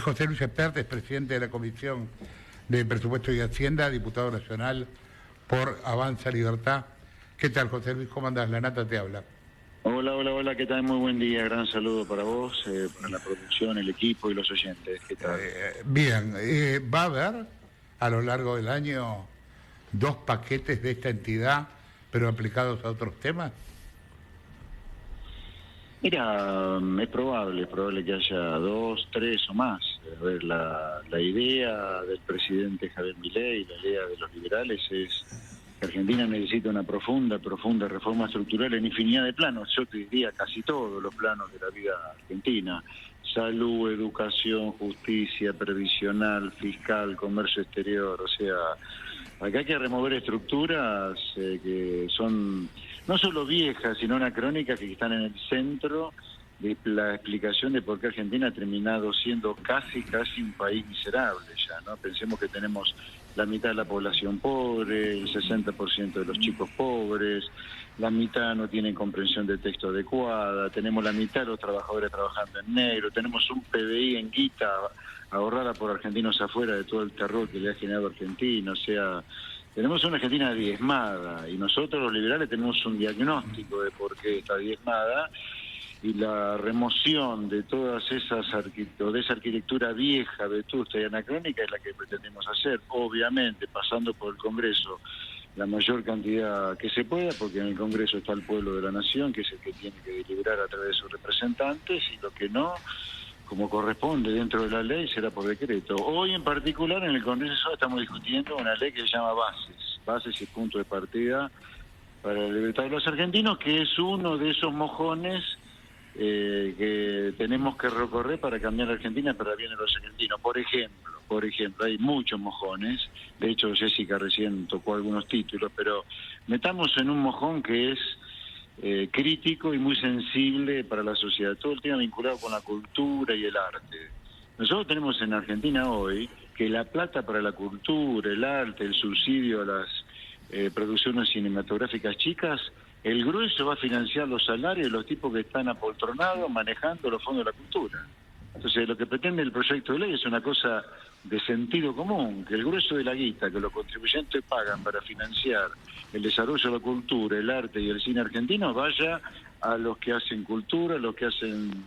José Luis Espert es presidente de la Comisión de Presupuesto y Hacienda, diputado nacional por Avanza Libertad. ¿Qué tal, José Luis? ¿Cómo andás? La Nata te habla. Hola, ¿qué tal? Muy buen día, gran saludo para vos, para la producción, el equipo y los oyentes. ¿Qué tal? Bien, ¿va a haber a lo largo del año 2 paquetes de esta entidad, pero aplicados a otros temas? Mira, es probable que haya 2, 3 o más. A ver, la idea del presidente Javier Milei, la idea de los liberales es que Argentina necesita una profunda reforma estructural en infinidad de planos. Yo te diría casi todos los planos de la vida argentina: salud, educación, justicia, previsional, fiscal, comercio exterior. O sea, acá hay que remover estructuras que son no solo viejas, sino anacrónicas, que están en el centro de la explicación de por qué Argentina ha terminado siendo casi un país miserable ya, ¿no? Pensemos que tenemos la mitad de la población pobre, el 60% de los chicos pobres, la mitad no tienen comprensión de texto adecuada, tenemos la mitad de los trabajadores trabajando en negro, tenemos un PBI en guita ahorrada por argentinos afuera de todo el terror que le ha generado Argentina. O sea, tenemos una Argentina diezmada y nosotros los liberales tenemos un diagnóstico de por qué está diezmada, y la remoción de todas esas de esa arquitectura vieja, vetusta y anacrónica es la que pretendemos hacer, obviamente pasando por el Congreso la mayor cantidad que se pueda, porque en el Congreso está el pueblo de la nación, que es el que tiene que deliberar a través de sus representantes, y lo que no, como corresponde dentro de la ley, será por decreto. Hoy en particular en el Congreso estamos discutiendo una ley que se llama Bases y Punto de Partida para la Libertad de los Argentinos, que es uno de esos mojones que tenemos que recorrer para cambiar a Argentina para bien de los argentinos. Por ejemplo, hay muchos mojones. De hecho, Jessica recién tocó algunos títulos, pero metamos en un mojón que es crítico y muy sensible para la sociedad, todo el tema vinculado con la cultura y el arte. Nosotros tenemos en Argentina hoy que la plata para la cultura, el arte, el subsidio a las producciones cinematográficas chicas, el grueso va a financiar los salarios de los tipos que están apoltronados manejando los fondos de la cultura. Entonces, lo que pretende el proyecto de ley es una cosa de sentido común, que el grueso de la guita que los contribuyentes pagan para financiar el desarrollo de la cultura, el arte y el cine argentino vaya a los que hacen cultura, a los que hacen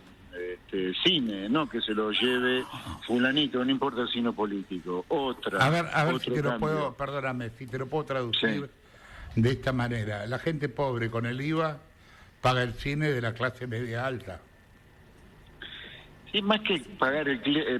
cine, no que se lo lleve fulanito, no importa el signo político. A ver si te lo puedo, perdóname, si te lo puedo traducir de esta manera. La gente pobre con el IVA paga el cine de la clase media alta. Sí, más que pagar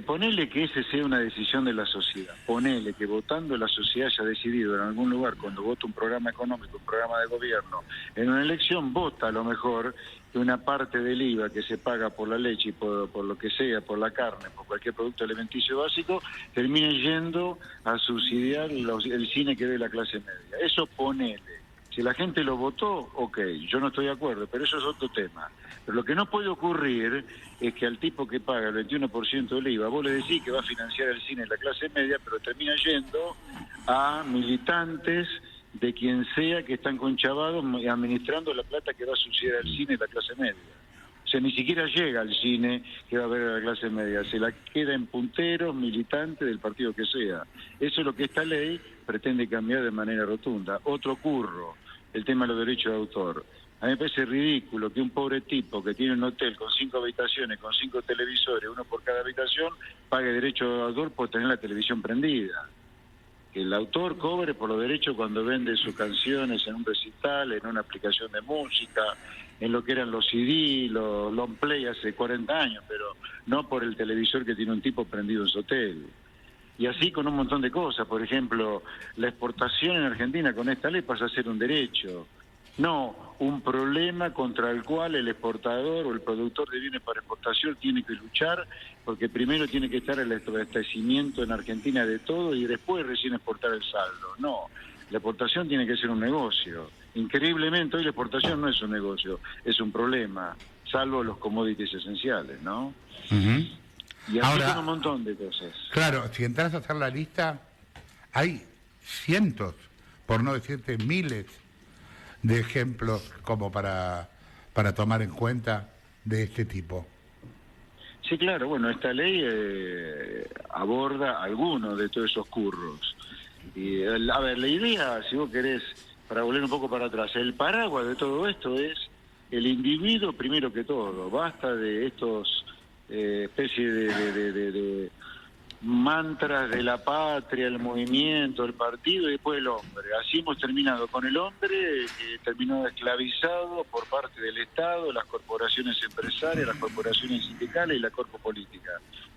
ponele que ese sea una decisión de la sociedad, ponele que votando la sociedad haya decidido en algún lugar, cuando vota un programa económico, un programa de gobierno, en una elección vota a lo mejor que una parte del IVA que se paga por la leche y por lo que sea, por la carne, por cualquier producto alimenticio básico, termine yendo a subsidiar el cine que ve la clase media. Eso ponele. Si la gente lo votó, ok, yo no estoy de acuerdo, pero eso es otro tema. Pero lo que no puede ocurrir es que al tipo que paga el 21% del IVA, vos le decís que va a financiar el cine de la clase media, pero termina yendo a militantes de quien sea que están conchavados administrando la plata que va a subsidiar el cine de la clase media. O sea, ni siquiera llega al cine que va a ver a la clase media, se la queda en punteros, militantes del partido que sea. Eso es lo que esta ley pretende cambiar de manera rotunda. Otro curro, el tema de los derechos de autor. A mí me parece ridículo que un pobre tipo que tiene un hotel con 5 habitaciones, con 5 televisores, uno por cada habitación, pague derecho de autor por tener la televisión prendida. Que el autor cobre por los derechos cuando vende sus canciones en un recital, en una aplicación de música, en lo que eran los CD, los long play hace 40 años, pero no por el televisor que tiene un tipo prendido en su hotel. Y así con un montón de cosas. Por ejemplo, la exportación en Argentina con esta ley pasa a ser un derecho, no un problema contra el cual el exportador o el productor de bienes para exportación tiene que luchar, porque primero tiene que estar el abastecimiento en Argentina de todo y después recién exportar el saldo. No, la exportación tiene que ser un negocio. Increíblemente hoy la exportación no es un negocio, es un problema, salvo los commodities esenciales, ¿no? Uh-huh. Y así con un montón de cosas. Claro, si entras a hacer la lista, hay cientos, por no decirte miles, de ejemplos como para tomar en cuenta de este tipo. Sí, claro, bueno, esta ley aborda algunos de todos esos curros. Y, a ver, la idea, si vos querés, para volver un poco para atrás, el paraguas de todo esto es el individuo primero que todo. Basta de estos especies de mantras de la patria, el movimiento, el partido y después el hombre. Así hemos terminado con el hombre, que terminó esclavizado por parte del Estado, las corporaciones empresarias, las corporaciones sindicales y la corpo política.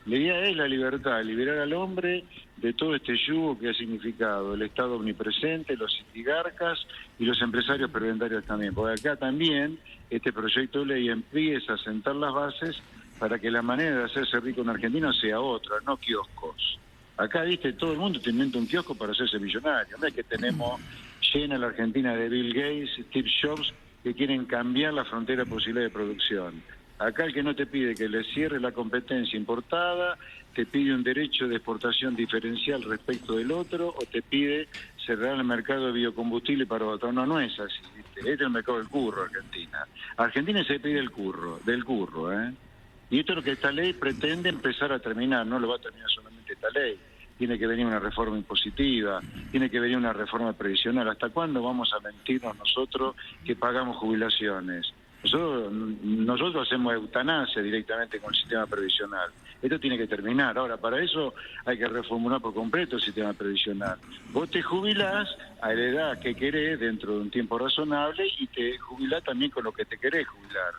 La idea es la libertad, liberar al hombre de todo este yugo que ha significado el Estado omnipresente, los oligarcas y los empresarios prebendarios también. Porque acá también este proyecto de ley empieza a sentar las bases para que la manera de hacerse rico en Argentina sea otra, no kioscos. Acá, viste, todo el mundo te inventa un kiosco para hacerse millonario. No es que tenemos llena la Argentina de Bill Gates, Steve Jobs, que quieren cambiar la frontera de posibilidad de producción. Acá el que no te pide que le cierre la competencia importada, te pide un derecho de exportación diferencial respecto del otro, o te pide cerrar el mercado de biocombustible para otro. No, no es así, ¿viste? Este es el mercado del curro, Argentina. Argentina se pide el curro, del curro, ¿eh? Y esto es lo que esta ley pretende empezar a terminar, no lo va a terminar solamente esta ley. Tiene que venir una reforma impositiva, tiene que venir una reforma previsional. ¿Hasta cuándo vamos a mentirnos nosotros que pagamos jubilaciones? Nosotros hacemos eutanasia directamente con el sistema previsional. Esto tiene que terminar. Ahora, para eso hay que reformular por completo el sistema previsional. Vos te jubilás a la edad que querés dentro de un tiempo razonable y te jubilás también con lo que te querés jubilar.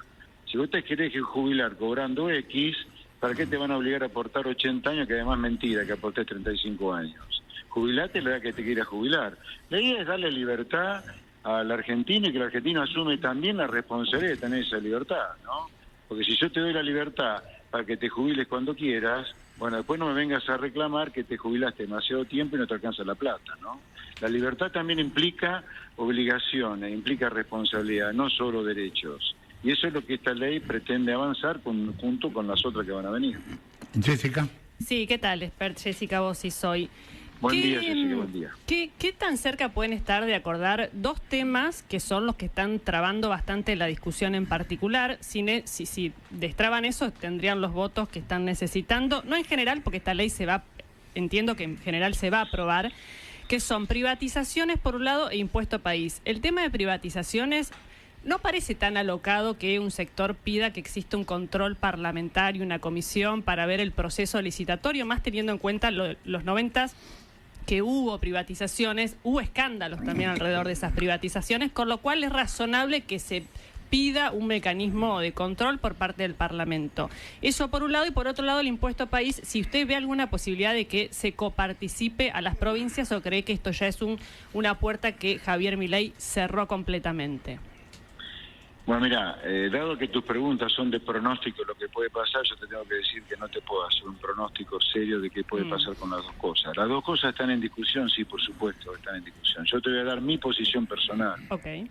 Si vos te querés jubilar cobrando X, ¿para qué te van a obligar a aportar 80 años? Que además es mentira que aportes 35 años. Jubilate la edad que te quieras jubilar. La idea es darle libertad al argentino y que el argentino asume también la responsabilidad de tener esa libertad, ¿no? Porque si yo te doy la libertad para que te jubiles cuando quieras, bueno, después no me vengas a reclamar que te jubilaste demasiado tiempo y no te alcanza la plata, ¿no? La libertad también implica obligaciones, implica responsabilidad, no solo derechos. Y eso es lo que esta ley pretende avanzar junto con las otras que van a venir. Jessica. Sí, ¿qué tal, expert Jessica Bossi soy? Buen día, Jessica, buen día. ¿Qué tan cerca pueden estar de acordar dos temas que son los que están trabando bastante la discusión en particular? Si destraban eso, tendrían los votos que están necesitando, no en general, porque esta ley entiendo que en general se va a aprobar, que son privatizaciones por un lado e impuesto país. El tema de privatizaciones no parece tan alocado que un sector pida que exista un control parlamentario, una comisión para ver el proceso licitatorio, más teniendo en cuenta los 90s que hubo privatizaciones, hubo escándalos también alrededor de esas privatizaciones, con lo cual es razonable que se pida un mecanismo de control por parte del Parlamento. Eso por un lado, y por otro lado el impuesto país, si usted ve alguna posibilidad de que se coparticipe a las provincias o cree que esto ya es una puerta que Javier Milei cerró completamente. Bueno, mira, dado que tus preguntas son de pronóstico lo que puede pasar, yo te tengo que decir que no te puedo hacer un pronóstico serio de qué puede pasar con las dos cosas. Las dos cosas están en discusión, sí, por supuesto, están en discusión. Yo te voy a dar mi posición personal. Okay.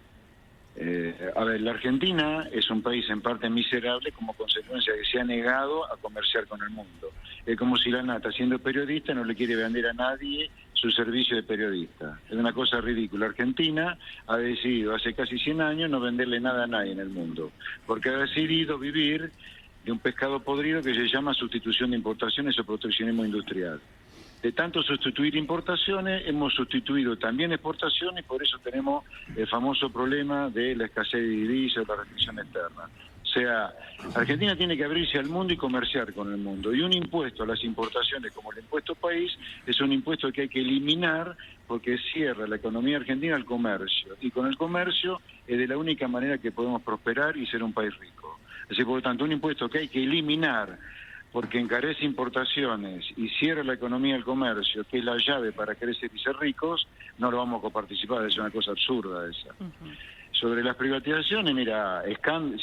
A ver, la Argentina es un país en parte miserable como consecuencia de que se ha negado a comerciar con el mundo. Es como si la nata, siendo periodista, no le quiere vender a nadie su servicio de periodista. Es una cosa ridícula. Argentina ha decidido hace casi 100 años no venderle nada a nadie en el mundo, porque ha decidido vivir de un pescado podrido que se llama sustitución de importaciones o proteccionismo industrial. De tanto sustituir importaciones, hemos sustituido también exportaciones, y por eso tenemos el famoso problema de la escasez de divisas, la restricción externa. O sea, Argentina tiene que abrirse al mundo y comerciar con el mundo. Y un impuesto a las importaciones, como el impuesto país, es un impuesto que hay que eliminar porque cierra la economía argentina al comercio. Y con el comercio es de la única manera que podemos prosperar y ser un país rico. Así, por lo tanto, un impuesto que hay que eliminar porque encarece importaciones y cierra la economía del comercio, que es la llave para crecer y ser ricos, no lo vamos a coparticipar, es una cosa absurda esa. Sobre las privatizaciones, mira,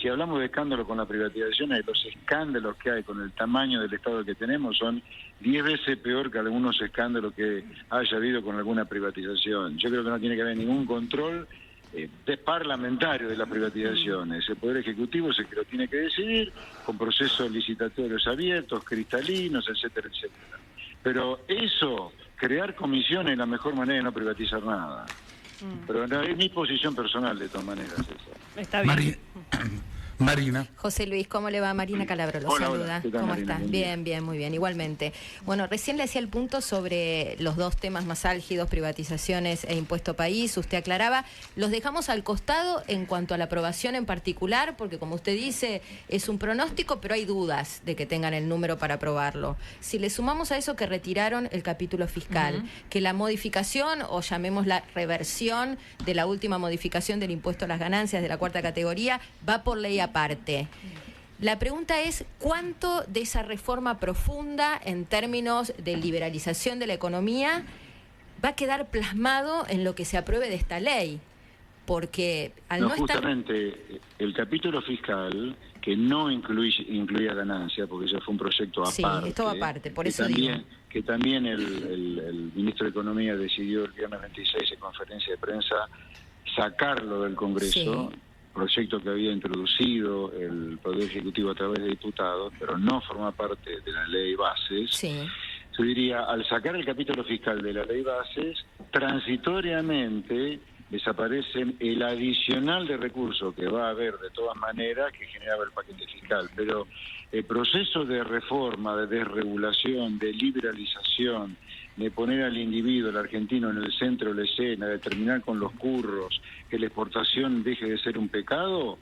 si hablamos de escándalo con las privatizaciones, los escándalos que hay con el tamaño del Estado que tenemos son 10 veces peor que algunos escándalos que haya habido con alguna privatización. Yo creo que no tiene que haber ningún control parlamentario de las privatizaciones. El Poder Ejecutivo es el que lo tiene que decidir, con procesos licitatorios abiertos, cristalinos, etcétera, etcétera. Pero eso, crear comisiones es la mejor manera de no privatizar nada. Pero no, es mi posición personal, de todas maneras. Está bien. Marina. José Luis, ¿cómo le va? Marina Calabro lo Hola, saluda. hola. ¿Qué tal, ¿Cómo Marina? está? Buen Bien, bien, muy bien, igualmente. Bueno, recién le hacía el punto sobre los dos temas más álgidos, privatizaciones e impuesto país. Usted aclaraba, los dejamos al costado en cuanto a la aprobación en particular, porque como usted dice, es un pronóstico, pero hay dudas de que tengan el número para aprobarlo. Si le sumamos a eso que retiraron el capítulo fiscal, que la modificación, o llamémosla reversión, de la última modificación del impuesto a las ganancias de la cuarta categoría, va por ley aparte. La pregunta es, ¿cuánto de esa reforma profunda en términos de liberalización de la economía va a quedar plasmado en lo que se apruebe de esta ley? Porque al no estar... Justamente el capítulo fiscal, que no incluía ganancia, porque eso fue un proyecto aparte. Sí, es todo aparte, por eso digo. Que también el ministro de Economía decidió el viernes 26 en conferencia de prensa sacarlo del Congreso, Sí. Proyecto que había introducido el Poder Ejecutivo a través de diputados, pero no forma parte de la ley bases. Sí. Yo diría, al sacar el capítulo fiscal de la ley bases, transitoriamente desaparece el adicional de recursos que va a haber de todas maneras que generaba el paquete fiscal. Pero el proceso de reforma, de desregulación, de liberalización, de poner al individuo, al argentino, en el centro de la escena, de terminar con los curros, que la exportación deje de ser un pecado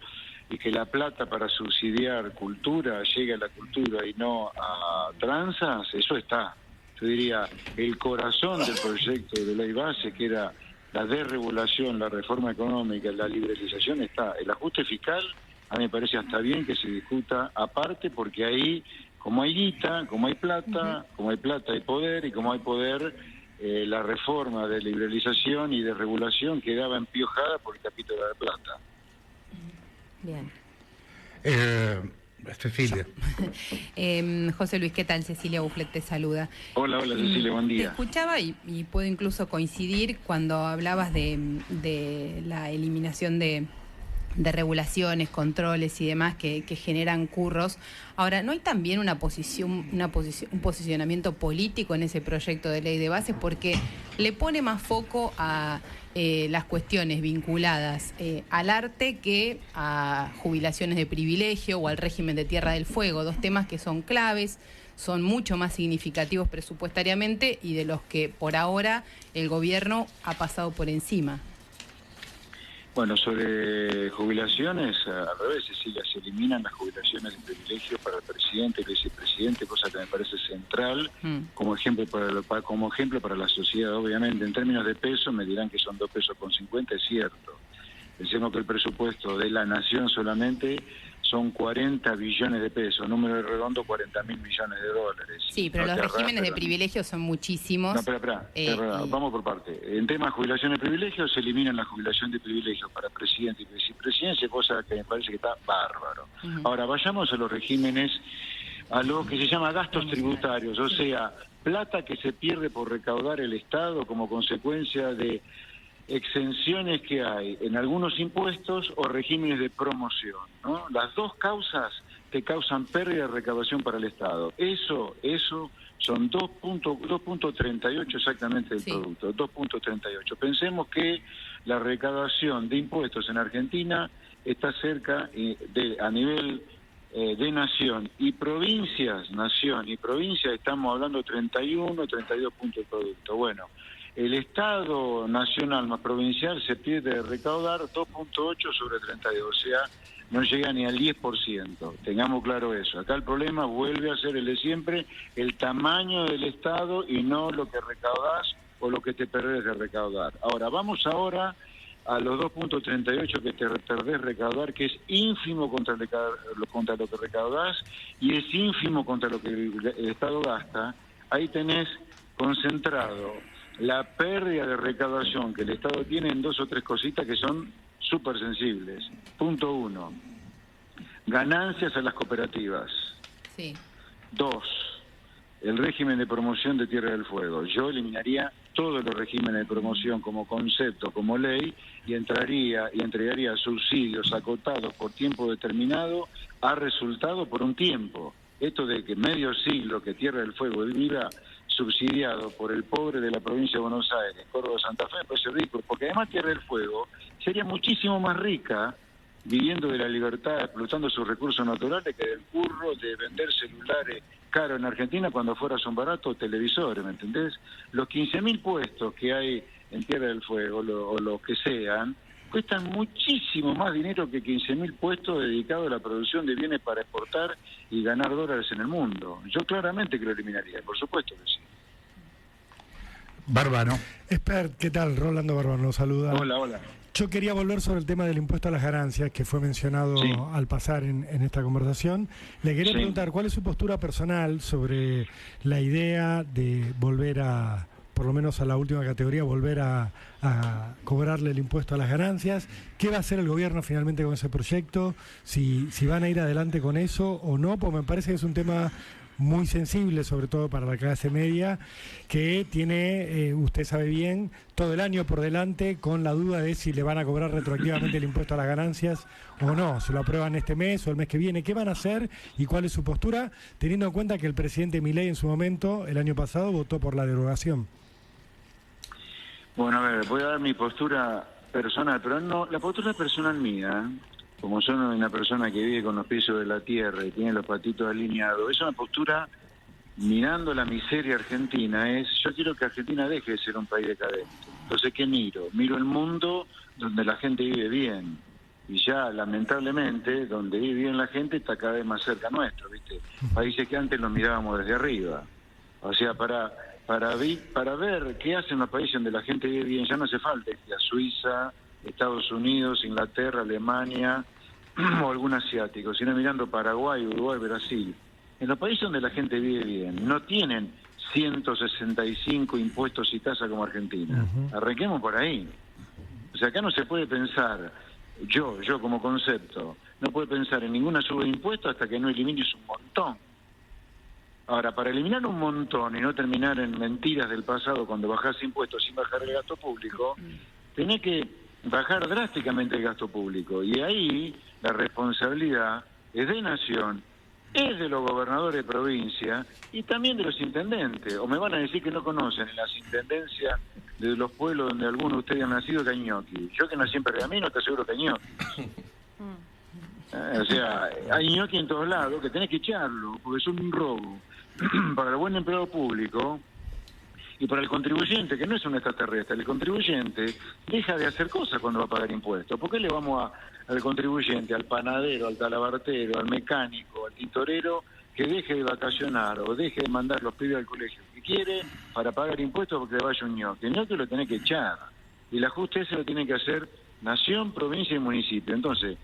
y que la plata para subsidiar cultura llegue a la cultura y no a tranzas, eso está. Yo diría, el corazón del proyecto de ley base, que era la desregulación, la reforma económica, la liberalización, está. El ajuste fiscal, a mí me parece hasta bien que se discuta aparte, porque ahí, como hay guita, como hay plata, hay poder, y como hay poder, la reforma de liberalización y de regulación quedaba empiojada por el capítulo de la plata. Bien. Cecilia. José Luis, ¿qué tal? Cecilia Buflet te saluda. Hola, Cecilia, buen día. Te escuchaba y puedo incluso coincidir cuando hablabas de la eliminación de regulaciones, controles y demás que generan curros. Ahora, ¿no hay también un posicionamiento político en ese proyecto de ley de bases? Porque le pone más foco a las cuestiones vinculadas al arte que a jubilaciones de privilegio o al régimen de Tierra del Fuego, dos temas que son claves, son mucho más significativos presupuestariamente y de los que por ahora el gobierno ha pasado por encima. Bueno, sobre jubilaciones, al revés, Cecilia, se eliminan las jubilaciones de privilegio para el presidente y el vicepresidente, cosa que me parece central como ejemplo para la sociedad. Obviamente, en términos de peso, me dirán que son 2 pesos con 50, es cierto. Pensemos que el presupuesto de la nación solamente son 40 billones de pesos, número redondo, 40.000 millones de dólares. Sí, pero los regímenes de privilegio son muchísimos. No, espera, vamos por parte. En temas de jubilación de privilegio, se eliminan la jubilación de privilegio para presidente y vicepresidencia, cosa que me parece que está bárbaro. Ahora, vayamos a los regímenes, a lo que se llama gastos tributarios, o sea, plata que se pierde por recaudar el Estado como consecuencia de exenciones que hay en algunos impuestos o regímenes de promoción, ¿no? Las dos causas te causan pérdida de recaudación para el Estado. Eso son 2.38 exactamente del producto, 2.38. Pensemos que la recaudación de impuestos en Argentina está cerca a nivel de nación y provincias, estamos hablando de 32 puntos de producto. Bueno, el Estado nacional más provincial se pierde de recaudar 2.8 sobre 32, o sea, no llega ni al 10%. Tengamos claro eso. Acá el problema vuelve a ser el de siempre, el tamaño del Estado y no lo que recaudás o lo que te perdés de recaudar. Ahora, vamos a los 2.38 que te perdés recaudar, que es ínfimo contra lo que recaudás y es ínfimo contra lo que el Estado gasta. Ahí tenés concentrado la pérdida de recaudación que el Estado tiene en 2 o 3 cositas que son súper sensibles. Punto 1, ganancias a las cooperativas. Sí. 2, el régimen de promoción de Tierra del Fuego. Yo eliminaría todos los regímenes de promoción como concepto, como ley, y entregaría subsidios acotados por tiempo determinado a resultado por un tiempo. Esto de que medio siglo que Tierra del Fuego viva subsidiado por el pobre de la provincia de Buenos Aires, Córdoba, Santa Fe, me parece ridículo, porque además Tierra del Fuego sería muchísimo más rica viviendo de la libertad, explotando sus recursos naturales, que del curro de vender celulares caros en Argentina cuando fuera son baratos televisores, ¿me entendés? Los 15.000 puestos que hay en Tierra del Fuego, o lo que sean, cuestan muchísimo más dinero que 15.000 puestos dedicados a la producción de bienes para exportar y ganar dólares en el mundo. Yo claramente que lo eliminaría, por supuesto que sí. Bárbaro. Expert, ¿qué tal? Rolando Bárbaro nos saluda. Hola, hola. Yo quería volver sobre el tema del impuesto a las ganancias, que fue mencionado Sí. al pasar en esta conversación. Le quería Sí. preguntar, ¿cuál es su postura personal sobre la idea de volver a, por lo menos a la última categoría, volver a cobrarle el impuesto a las ganancias? ¿Qué va a hacer el gobierno finalmente con ese proyecto? Si van a ir adelante con eso o no, pues me parece que es un tema muy sensible, sobre todo para la clase media, que tiene, usted sabe bien, todo el año por delante con la duda de si le van a cobrar retroactivamente el impuesto a las ganancias o no, se lo aprueban este mes o el mes que viene. ¿Qué van a hacer y cuál es su postura, teniendo en cuenta que el presidente Milei en su momento, el año pasado, votó por la derogación? Bueno, a ver, voy a dar mi postura personal, pero no, la postura personal mía, como soy una persona que vive con los pies de la tierra y tiene los patitos alineados, es una postura mirando la miseria argentina, yo quiero que Argentina deje de ser un país decadente. Entonces, ¿qué miro? Miro el mundo donde la gente vive bien. Y ya, lamentablemente, donde vive bien la gente está cada vez más cerca nuestro, ¿viste? Países que antes los mirábamos desde arriba. O sea, para ver qué hacen los países donde la gente vive bien, ya no hace falta ir a Suiza, Estados Unidos, Inglaterra, Alemania o algún asiático, sino mirando Paraguay, Uruguay, Brasil. En los países donde la gente vive bien, no tienen 165 impuestos y tasas como Argentina. Arranquemos por ahí. O sea, acá no se puede pensar, yo como concepto, no puedo pensar en ninguna suba de impuestos hasta que no elimines un montón. Ahora, para eliminar un montón y no terminar en mentiras del pasado cuando bajás impuestos sin bajar el gasto público, tenés que bajar drásticamente el gasto público. Y ahí la responsabilidad es de nación, es de los gobernadores de provincia y también de los intendentes. O me van a decir que no conocen en las intendencias de los pueblos donde algunos de ustedes han nacido, que hay ñoqui. Yo que nací en Pergamino te aseguro que hay ñoqui. O sea, hay ñoqui en todos lados que tenés que echarlo, porque son un robo para el buen empleado público y para el contribuyente, que no es un extraterrestre. El contribuyente deja de hacer cosas cuando va a pagar impuestos. ¿Por qué le vamos al contribuyente, al panadero, al talabartero, al mecánico, al tintorero, que deje de vacacionar o deje de mandar los pibes al colegio que quiere para pagar impuestos porque le vaya un ñoqui? El ñoqui lo tenés que echar. Y el ajuste ese lo tiene que hacer nación, provincia y municipio. Entonces,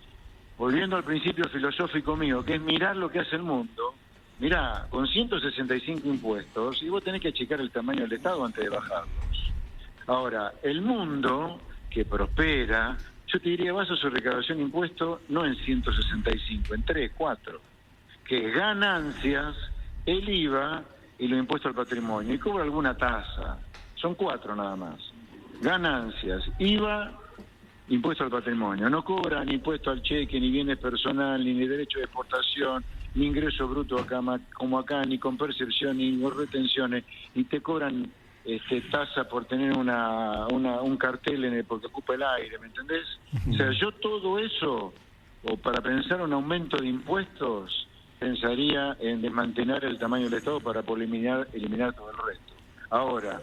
volviendo al principio filosófico mío, que es mirar lo que hace el mundo, mirá, con 165 impuestos, y vos tenés que achicar el tamaño del Estado antes de bajarlos. Ahora, el mundo que prospera, yo te diría, basa su recaudación de impuestos no en 165, en 3, 4, que es ganancias, el IVA y los impuestos al patrimonio, y cobra alguna tasa. Son 4 nada más. Ganancias, IVA, impuesto al patrimonio. No cobran ni impuesto al cheque, ni bienes personal, ni derecho de exportación, ni ingreso bruto acá, como acá, ni con percepción, ni con retenciones, y te cobran tasa por tener un cartel porque ocupa el aire, ¿me entendés? O sea, yo todo eso, o para pensar un aumento de impuestos, pensaría en desmantelar el tamaño del Estado para poder eliminar todo el resto. Ahora,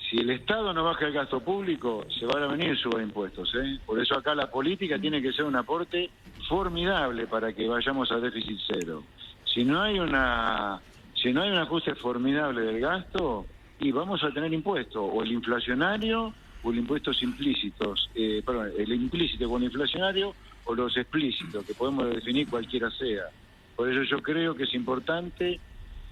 si el Estado no baja el gasto público, se van a venir suba de impuestos, ¿eh? Por eso acá la política tiene que ser un aporte formidable para que vayamos a déficit cero. Si no hay un ajuste formidable del gasto, y vamos a tener impuestos, o el inflacionario, o el impuestos implícitos, el implícito con el inflacionario, o los explícitos, que podemos definir cualquiera sea. Por eso yo creo que es importante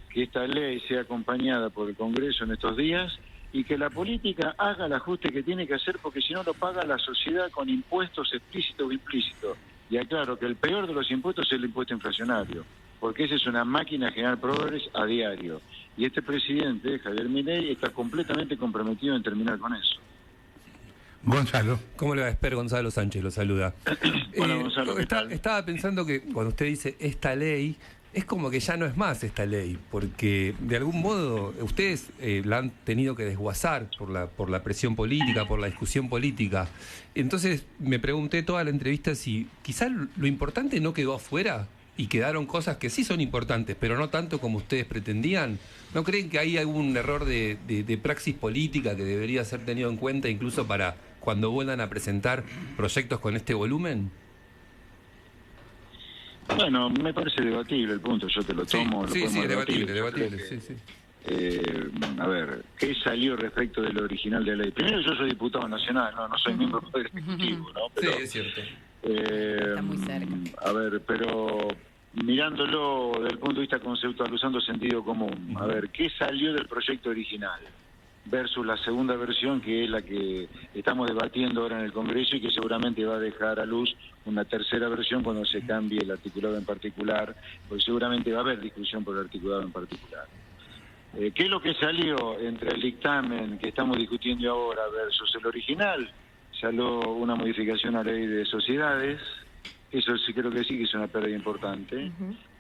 que esta ley sea acompañada por el Congreso en estos días, y que la política haga el ajuste que tiene que hacer, porque si no lo paga la sociedad con impuestos explícitos o implícitos. Y aclaro que el peor de los impuestos es el impuesto inflacionario, porque esa es una máquina de generar progres a diario. Y este presidente, Javier Milei, está completamente comprometido en terminar con eso. Gonzalo. ¿Cómo le va? Gonzalo Sánchez lo saluda. Hola, Gonzalo, ¿qué tal? Estaba pensando que cuando usted dice esta ley, es como que ya no es más esta ley, porque de algún modo ustedes la han tenido que desguazar por la presión política, por la discusión política. Entonces me pregunté toda la entrevista si quizás lo importante no quedó afuera y quedaron cosas que sí son importantes, pero no tanto como ustedes pretendían. ¿No creen que hay algún error de praxis política que debería ser tenido en cuenta incluso para cuando vuelvan a presentar proyectos con este volumen? Bueno, me parece debatible el punto, yo te lo tomo. Sí, debatible. A ver, ¿qué salió respecto de lo original de la ley? Primero, yo soy diputado nacional, no soy miembro del Poder Ejecutivo, ¿no? Pero, sí, es cierto. Está muy cerca. A ver, pero mirándolo desde el punto de vista conceptual, usando sentido común, a ver, ¿qué salió del proyecto original versus la segunda versión, que es la que estamos debatiendo ahora en el Congreso y que seguramente va a dejar a luz una tercera versión cuando se cambie el articulado en particular, porque seguramente va a haber discusión por el articulado en particular? ¿Qué es lo que salió entre el dictamen que estamos discutiendo ahora versus el original? Salió una modificación a la ley de sociedades, eso sí creo que sí que es una pérdida importante.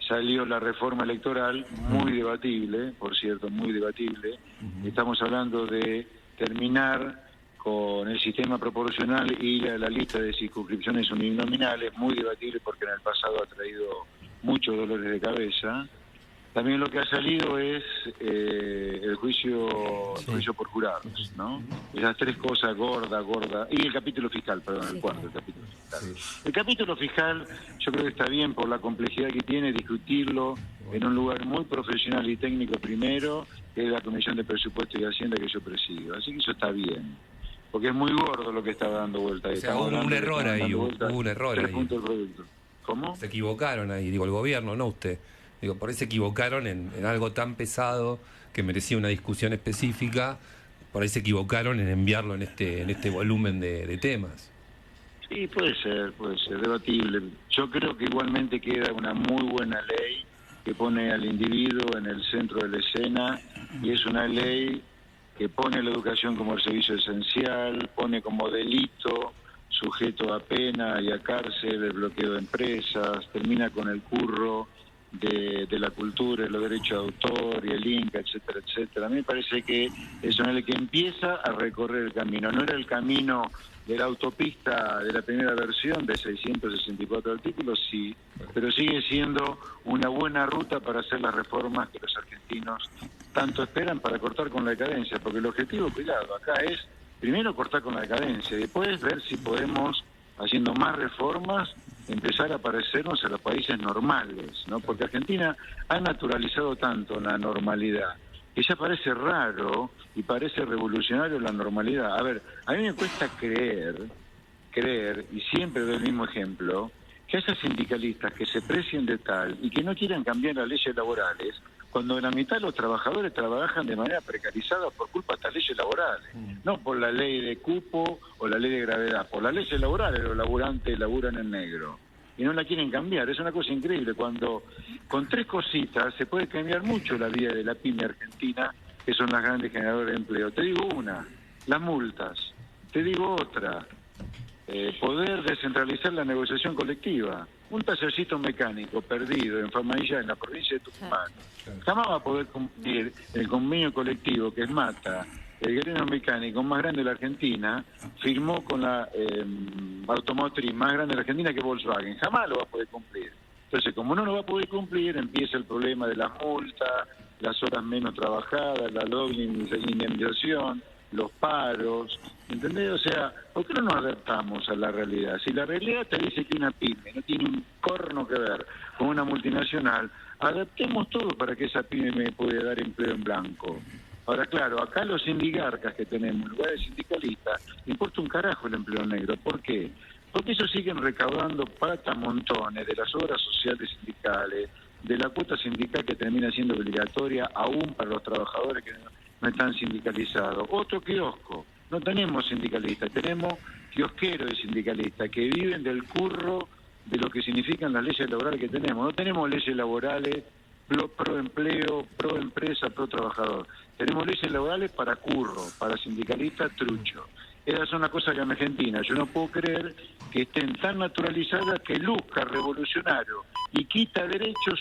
Salió la reforma electoral, muy debatible, por cierto, muy debatible. Estamos hablando de terminar con el sistema proporcional y la lista de circunscripciones uninominales, muy debatible porque en el pasado ha traído muchos dolores de cabeza. También lo que ha salido es el juicio por jurados, ¿no? Esas tres cosas, gorda, y el capítulo fiscal, perdón, el cuarto, el capítulo fiscal. El capítulo fiscal yo creo que está bien por la complejidad que tiene discutirlo en un lugar muy profesional y técnico primero, que es la Comisión de Presupuesto y Hacienda que yo presido. Así que eso está bien, porque es muy gordo lo que está dando vuelta. O sea, hubo un error ahí, hubo un error ahí. ¿Cómo? Se equivocaron ahí, digo, el gobierno, no usted. Digo, por ahí se equivocaron en algo tan pesado que merecía una discusión específica, por ahí se equivocaron en enviarlo en este volumen de temas. Sí, puede ser debatible. Yo creo que igualmente queda una muy buena ley que pone al individuo en el centro de la escena, y es una ley que pone la educación como el servicio esencial, pone como delito sujeto a pena y a cárcel el bloqueo de empresas, termina con el curro de la cultura, los derechos de autor y el Inca, etcétera, etcétera. A mí me parece que es una ley que empieza a recorrer el camino. No era el camino de la autopista de la primera versión de 664 artículos, sí, pero sigue siendo una buena ruta para hacer las reformas que los argentinos tanto esperan para cortar con la decadencia, porque el objetivo, cuidado, acá es primero cortar con la decadencia, después ver si podemos, haciendo más reformas, empezar a parecernos a los países normales, ¿no? Porque Argentina ha naturalizado tanto la normalidad que ya parece raro y parece revolucionario la normalidad. A ver, a mí me cuesta creer, y siempre doy el mismo ejemplo, que haya sindicalistas que se precien de tal y que no quieran cambiar las leyes laborales, cuando la mitad de los trabajadores trabajan de manera precarizada por culpa de estas leyes laborales, no por la ley de cupo o la ley de gravedad, por las leyes laborales los laburantes laburan en negro y no la quieren cambiar. Es una cosa increíble cuando con tres cositas se puede cambiar mucho la vida de la pyme argentina, que son las grandes generadoras de empleo. Te digo una, las multas. Te digo otra, poder descentralizar la negociación colectiva. Un tallercito mecánico perdido en Famayllá, en la provincia de Tucumán, jamás va a poder cumplir el convenio colectivo que es MATA, el gremio mecánico más grande de la Argentina, firmó con la automotriz más grande de la Argentina, que Volkswagen. Jamás lo va a poder cumplir. Entonces, como no lo va a poder cumplir, empieza el problema de las multas, las horas menos trabajadas, la doble indemnización, los paros, ¿entendés? O sea, ¿por qué no nos adaptamos a la realidad? Si la realidad te dice que una pyme no tiene un corno que ver con una multinacional, adaptemos todo para que esa pyme me pueda dar empleo en blanco. Ahora, claro, acá los sindigarcas que tenemos, en lugar de sindicalistas, importa un carajo el empleo negro. ¿Por qué? Porque ellos siguen recaudando plata montones de las obras sociales sindicales, de la cuota sindical que termina siendo obligatoria aún para los trabajadores que no están sindicalizados. Otro kiosco, no tenemos sindicalistas, tenemos kiosqueros y sindicalistas que viven del curro de lo que significan las leyes laborales que tenemos. No tenemos leyes laborales pro empleo, pro empresa, pro trabajador. Tenemos leyes laborales para curro, para sindicalistas trucho. Esas son las cosas que en Argentina yo no puedo creer que estén tan naturalizadas que luzca revolucionario y quita derechos